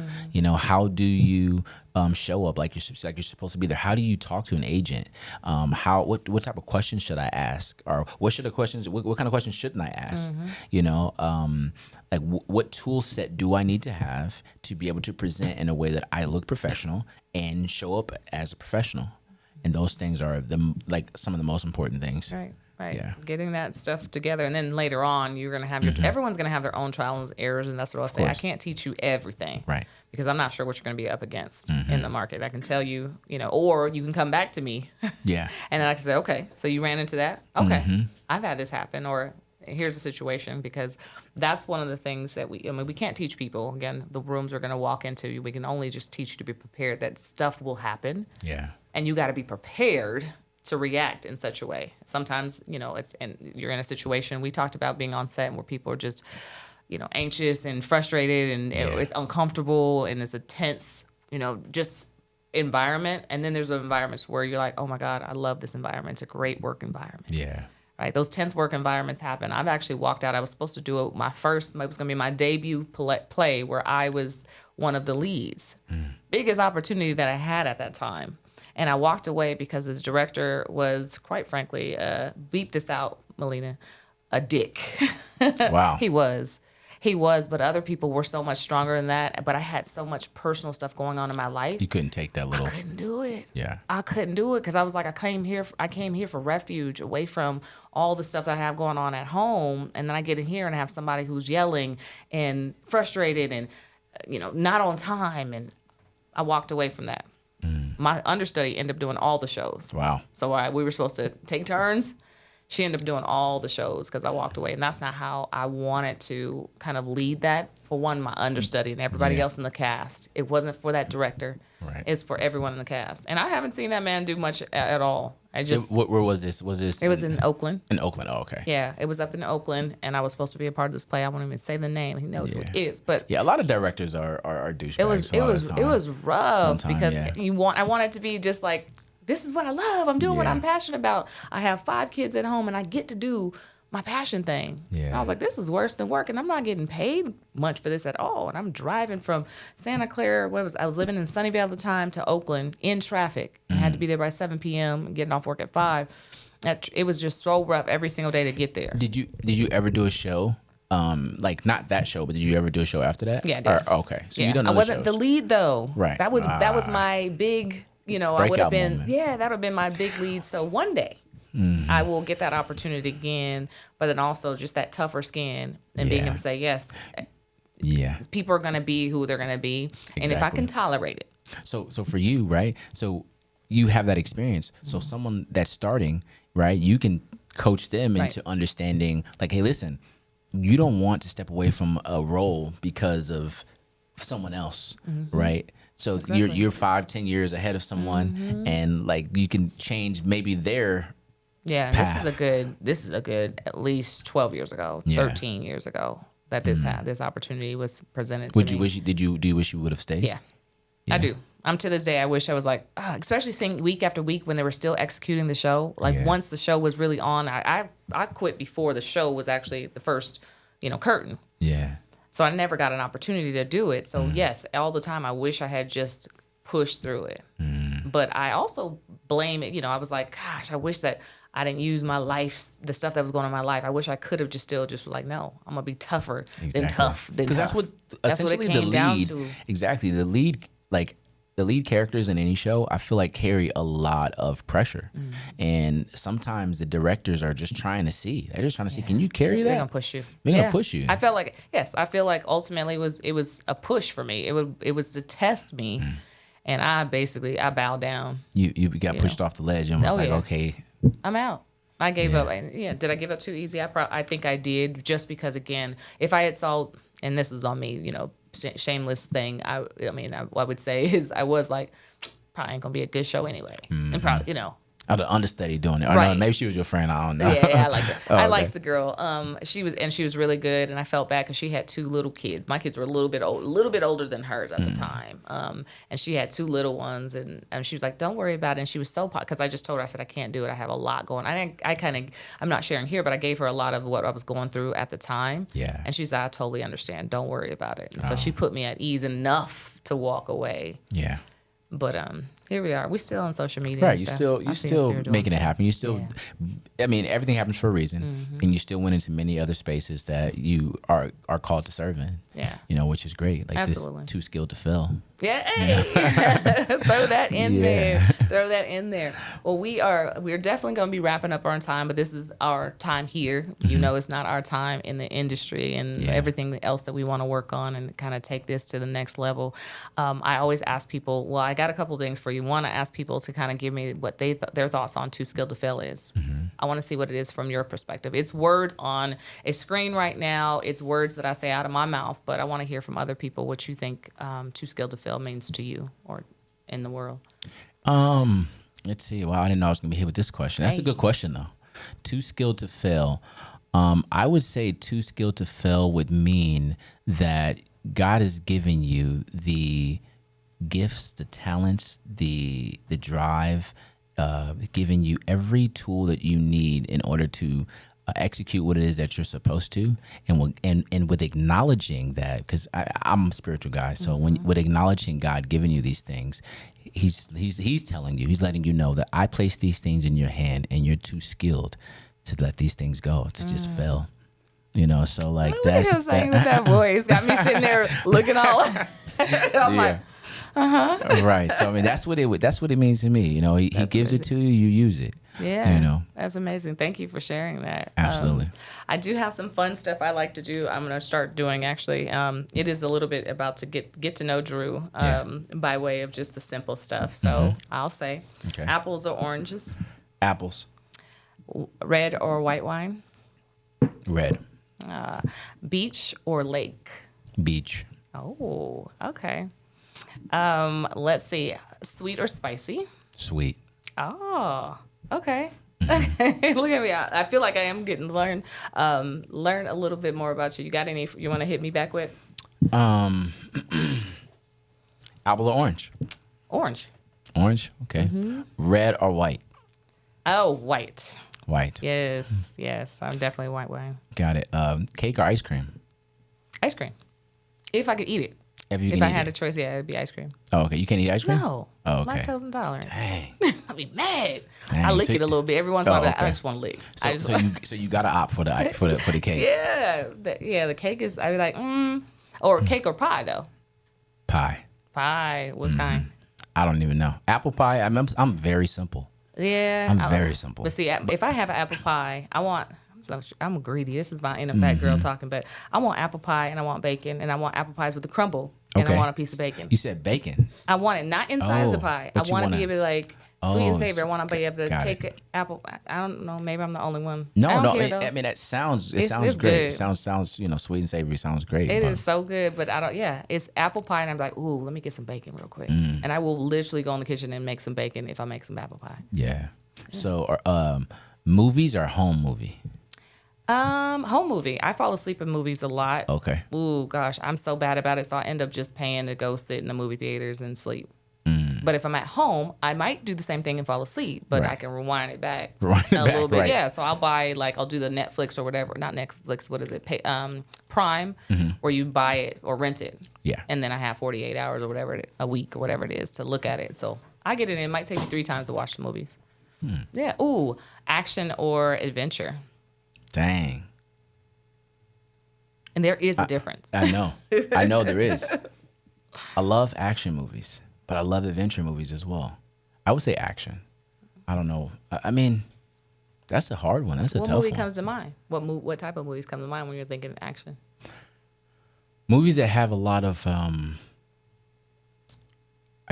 How do you show up like you're supposed to be there? How do you talk to an agent? What type of questions should I ask? Or what kind of questions shouldn't I ask? What tool set do I need to have to be able to present in a way that I look professional and show up as a professional? And those things are some of the most important things. Right. Yeah. Getting that stuff together. And then later on, you're going to have everyone's going to have their own trials and errors. And that's what I'll say. I can't teach you everything. Right. Because I'm not sure what you're going to be up against in the market. I can tell you, or you can come back to me. Yeah. And then I can say, okay, so you ran into that? Okay. I've had this happen. Or here's the situation, because that's one of the things that we can't teach people. Again, the rooms are going to walk into. We can only just teach you to be prepared that stuff will happen. Yeah. And you got to be prepared to react in such a way. Sometimes, you're in a situation, we talked about being on set where people are just, anxious and frustrated and it's uncomfortable and it's a tense, just environment. And then there's environments where you're like, oh my God, I love this environment. It's a great work environment. Yeah. Right. Those tense work environments happen. I've actually walked out. I was supposed to do it was going to be my debut play where I was one of the leads. Biggest opportunity that I had at that time. And I walked away because the director was, quite frankly, beep this out, Melina, a dick. Wow. He was, but other people were so much stronger than that. But I had so much personal stuff going on in my life. You couldn't take that little. I couldn't do it. Yeah. I couldn't do it because I was like, I came here for refuge, away from all the stuff that I have going on at home. And then I get in here and I have somebody who's yelling and frustrated and, not on time. And I walked away from that. My understudy ended up doing all the shows. Wow. So we were supposed to take turns. She ended up doing all the shows because I walked away. And that's not how I wanted to kind of lead that. For one, my understudy and everybody else in the cast. It wasn't for that director. Right. It's for everyone in the cast. And I haven't seen that man do much at all. Where was this? Was this? It was in Oakland. In Oakland. Oh, okay. Yeah, it was up in Oakland, and I was supposed to be a part of this play. I won't even say the name. He knows who it is, but yeah, a lot of directors are douchebags. It was rough because I wanted to be just like, this is what I love. I'm doing what I'm passionate about. I have 5 kids at home, and I get to do my passion thing. Yeah. And I was like, this is worse than work, and I'm not getting paid much for this at all. And I'm driving from Santa Clara, I was living in Sunnyvale at the time, to Oakland in traffic, and had to be there by 7 p.m. and getting off work at 5. It was just so rough every single day to get there. Did you ever do a show? Like not that show, but did you ever do a show after that? Yeah, I did. Okay, so you don't know. I wasn't the lead though. Right. That was my big. I would have been. Moment. Yeah, that would have been my big lead. So one day. I will get that opportunity again, but then also just that tougher skin and being able to say yes. Yeah, people are going to be who they're going to be, and if I can tolerate it. So for you, right? So you have that experience. So someone that's starting, right? You can coach them into understanding, like, hey, listen, you don't want to step away from a role because of someone else, right? So you're 5-10 years ahead of someone, and like you can change maybe their path. This is a good at least 12 years ago, 13 years ago that this opportunity was presented to me. Do you wish you would have stayed? Yeah, I do. To this day, I wish I was like, especially seeing week after week when they were still executing the show. Like once the show was really on, I quit before the show was actually the first, curtain. Yeah. So I never got an opportunity to do it. So yes, all the time I wish I had just pushed through it. But I also blame it. I was like, gosh, I wish that I didn't use my life, the stuff that was going on in my life. I wish I could have just like, no, I'm gonna be tougher than tough. Because that's what essentially the lead. Down to. Exactly, the lead characters in any show, I feel like carry a lot of pressure, and sometimes the directors are just trying to see. They're just trying to see, can you carry that? They're gonna push you. They're gonna push you. I felt like I feel like ultimately it was a push for me. It was to test me, and I bowed down. You got pushed off the ledge and was okay, I'm out. I gave up. Did I give up too easy? I think I did, just because, again, if I had saw, and this was on me, shameless thing, I would say is I was like, probably ain't gonna be a good show anyway, and probably Or the understudy doing it. Or no, maybe she was your friend. I don't know. Yeah, I liked her. I liked the girl. She was really good, and I felt bad because she had 2 little kids. My kids were a little bit older than hers at the time. And she had 2 little ones, and she was like, "Don't worry about it." And she was so because I just told her, I said, "I can't do it. I have a lot going." I'm not sharing here, but I gave her a lot of what I was going through at the time. Yeah. And she said, "I totally understand. Don't worry about it." And so she put me at ease enough to walk away. Yeah. But here we are. We're still on social media. Right. You still making it happen. You still, I mean, everything happens for a reason, and you still went into many other spaces that you are called to serve in. Yeah. Which is great. Like Absolutely. This too skilled to fill. Yeah. Hey. Throw that in there. Throw that in there. Well, we're definitely going to be wrapping up our time, but this is our time here. It's not our time in the industry and everything else that we want to work on and kind of take this to the next level. I always ask people, well, I got a couple things for you. One, I ask people to kind of give me what their thoughts on Too Skilled to Fail is. I want to see what it is from your perspective. It's words on a screen right now. It's words that I say out of my mouth, but I want to hear from other people what you think Too Skilled to Fail means to you or in the world. Let's see. Wow, I didn't know I was going to be hit with this question. That's a good question, though. Too skilled to fail. I would say too skilled to fail would mean that God has given you the gifts, the talents, the drive, giving you every tool that you need in order to execute what it is that you're supposed to, and with acknowledging that, because I'm a spiritual guy, so with acknowledging God giving you these things, he's telling you, he's letting you know that I place these things in your hand, and you're too skilled to let these things go, to just fail. So like that's what saying with that voice got me sitting there looking all. I'm like. Right. So I mean, that's what it means to me. He gives it to you, you use it. Yeah. That's amazing. Thank you for sharing that. Absolutely. I do have some fun stuff I like to do. I'm going to start doing actually. It is a little bit about to get to know Dru by way of just the simple stuff. So I'll say apples or oranges? Apples. Red or white wine? Red. Beach or lake? Beach. Oh, okay. Let's see. Sweet or spicy? Sweet. Oh, Okay. Look at me. I feel like I am getting to learn a little bit more about you. You got any you want to hit me back with? Apple or orange? Orange. Orange. Okay. Red or white? Oh, white. White. Yes. Yes. I'm definitely white wine. Got it. Cake or ice cream? Ice cream. If I could eat it. If I had a choice, yeah, it'd be ice cream. Oh, okay. You can't eat ice cream? No. Oh, okay. Lactose intolerant. Dang. I'd be mad. Dang. I lick it a little bit every once in a while. okay. I just want to lick. So you gotta opt for the cake. Yeah. The cake is, I'd be like, Or cake or pie, though. Pie. Pie. What kind? I don't even know. Apple pie. I'm very simple. Yeah. I'm very simple. But see, if I have an apple pie, I'm greedy. This is my inner fat girl talking, but I want apple pie and I want bacon and I want apple pies with the crumble and I want a piece of bacon. You said bacon. I want it not inside of the pie. I want to be able to like sweet and savory. I want to be able to take an apple. I don't know. Maybe I'm the only one. No. I mean, that sounds it's great. Good. Sounds sweet and savory sounds great. It is so good, but I don't. Yeah, it's apple pie, and I'm like, ooh, let me get some bacon real quick, and I will literally go in the kitchen and make some bacon if I make some apple pie. Yeah. So, movies or home movie? Home movie. I fall asleep in movies a lot. Okay. Ooh, gosh, I'm so bad about it, so I end up just paying to go sit in the movie theaters and sleep. But if I'm at home, I might do the same thing and fall asleep, but I can rewind it back a little bit. Right. Yeah, so I'll do the Netflix or whatever. Not Netflix, what is it? Prime, where you buy it or rent it. Yeah. And then I have 48 hours or whatever, a week or whatever it is to look at it. So I get it in. It might take me 3 times to watch the movies. Yeah. Ooh, action or adventure. Dang. And there is a difference. I know there is. I love action movies, but I love adventure movies as well. I would say action. I don't know. I mean, that's a hard one. That's a tough one. What movie comes to mind? What type of movies come to mind when you're thinking action? Movies that have a lot of, I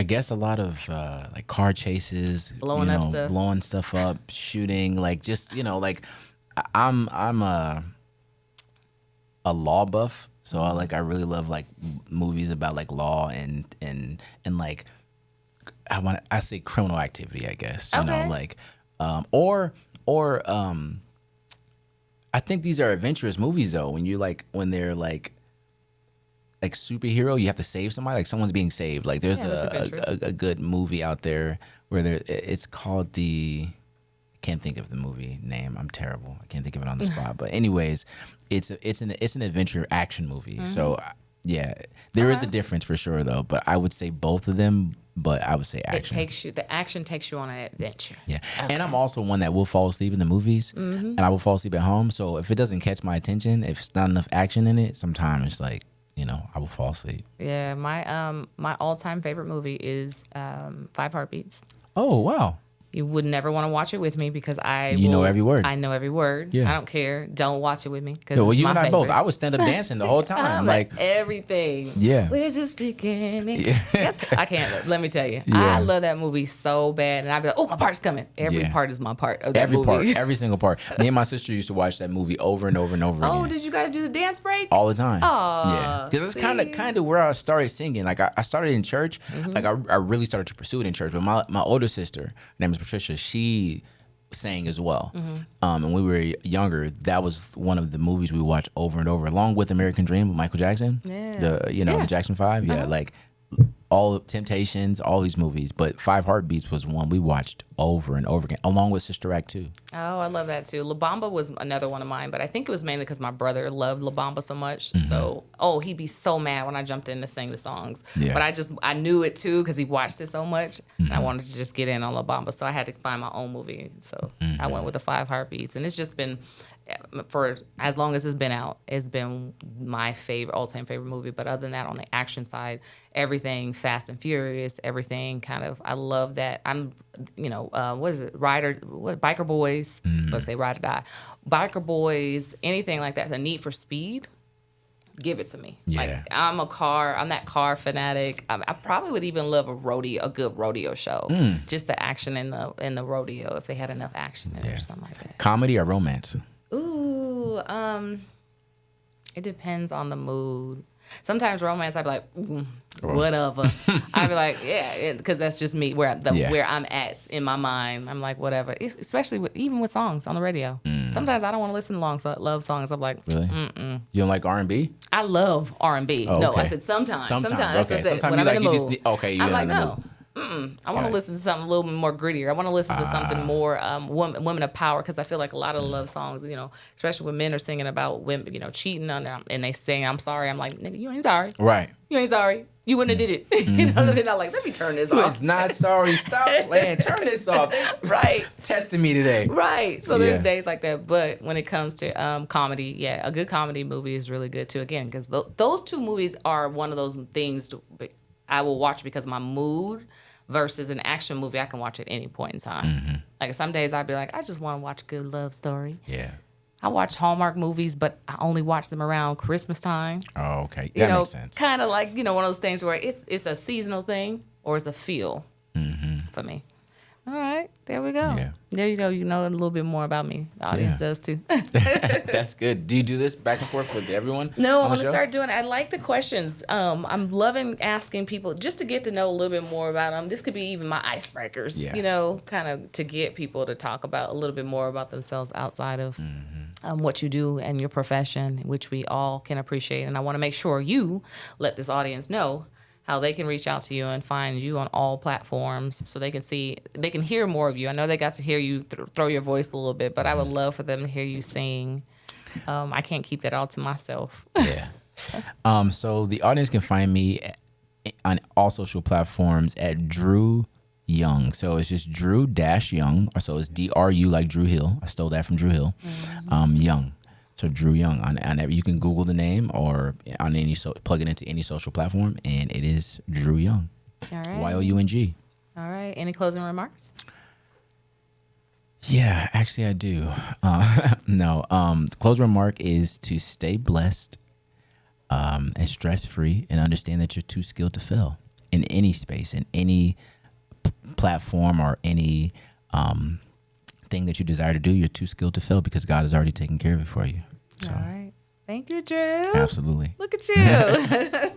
guess, a lot of like car chases, blowing stuff up, shooting, like just like I'm a law buff, so I really love like movies about like law and like I say criminal activity, I guess. You know, like or I think these are adventurous movies though. When they're like superhero, you have to save somebody, like someone's being saved. Like there's a good movie out there where it's called I can't think of the movie name. I'm terrible. I can't think of it on the spot. But anyways, it's an adventure action movie. So yeah, there is a difference for sure though. But I would say both of them. But I would say action. The action takes you on an adventure. Yeah, and I'm also one that will fall asleep in the movies, and I will fall asleep at home. So if it doesn't catch my attention, if it's not enough action in it, sometimes it's like I will fall asleep. Yeah, my all-time favorite movie is 5 Heartbeats. Oh wow. You would never want to watch it with me because know every word. I know every word. Yeah. I don't care. Don't watch it with me because well, you and I both. I would stand up dancing the whole time, like everything. Yeah. We're just beginning. Yeah. I can't. Let me tell you, I love that movie so bad, and I'd be like, "Oh, my part's coming." Every part is my part of that movie. Every single part. Me and my sister used to watch that movie over and over and over again. Oh, did you guys do the dance break? All the time. Oh, yeah. That's kind of where I started singing. Like I started in church. Like I really started to pursue it in church. But my older sister, her name is Patricia. She sang as well. And when we were younger, that was one of the movies we watched over and over, along with American Dream with Michael Jackson. Yeah. The Jackson 5. Yeah, like all Temptations, all these movies. But 5 Heartbeats was one we watched over and over again, along with Sister Act 2. Oh, I love that too. La Bamba was another one of mine, but I think it was mainly because my brother loved La Bamba so much. So, he'd be so mad when I jumped in to sing the songs. Yeah. But I knew it too because he watched it so much. And I wanted to just get in on La Bamba, so I had to find my own movie. So I went with the 5 Heartbeats, and it's just been, for as long as it's been out, it's been my all-time favorite movie. But other than that, on the action side, everything Fast and Furious, everything kind of, I love that. I'm, what is it? Biker Boys. Let's say Ride or Die. Biker Boys, anything like that. The Need for Speed. Give it to me. Yeah. Like I'm that car fanatic. I probably would even love a good rodeo show. Just the action in the rodeo, if they had enough action in it or something like that. Comedy or romance? Ooh, it depends on the mood. Sometimes romance, I'd be like, whatever. I'd be like, yeah, because that's just me where I'm at in my mind. I'm like, whatever. Especially even with songs on the radio. Sometimes I don't want to listen to love songs. I'm like, really? You don't like R&B? I love R&B. Oh, No, okay. I said sometimes. Sometimes. That's what I said. Sometimes When I'm in the mood. I'm like, no. I want to listen to something a little bit more grittier. I want to listen to something more women of power, because I feel like a lot of the love songs, especially when men are singing about women, cheating on them, and they sing, "I'm sorry." I'm like, nigga, you ain't sorry. Right. You ain't sorry. You wouldn't have did it. You know what I mean? I'm like, let me turn this off. It's not sorry. Stop playing. Turn this off. Right. Testing me today. Right. So there's days like that. But when it comes to comedy, yeah, a good comedy movie is really good too. Again, because those two movies are one of those things I will watch because of my mood. Versus an action movie I can watch at any point in time. Like some days I'd be like, I just want to watch a good love story. Yeah. I watch Hallmark movies, but I only watch them around Christmas time. Oh, okay. That makes sense. Kind of like, one of those things where it's a seasonal thing or it's a feel for me. All right, there we go. Yeah. There you go. You know a little bit more about me. The audience does too. That's good. Do you do this back and forth with everyone? No, I'm going to start doing it. I like the questions. I'm loving asking people just to get to know a little bit more about them. This could be even my icebreakers, kind of to get people to talk about a little bit more about themselves outside of what you do and your profession, which we all can appreciate. And I want to make sure you let this audience know how they can reach out to you and find you on all platforms so they can hear more of you. I know they got to hear you throw your voice a little bit, but I would love for them to hear you sing. I can't keep that all to myself. Yeah. So the audience can find me on all social platforms at Dru Young. So it's just Dru-Young, or so it's DRU like Dru Hill. I stole that from Dru Hill. Young. So Dru Young on you can Google the name or on plug it into any social platform, and it is Dru Young. All right. Young. All right. Any closing remarks? Yeah, actually I do. No. The closing remark is to stay blessed and stress free, and understand that you're too skilled to fail in any space, in any platform, or any thing that you desire to do. You're too skilled to fail because God has already taken care of it for you. So. All right. Thank you, Dru. Absolutely. Look at you.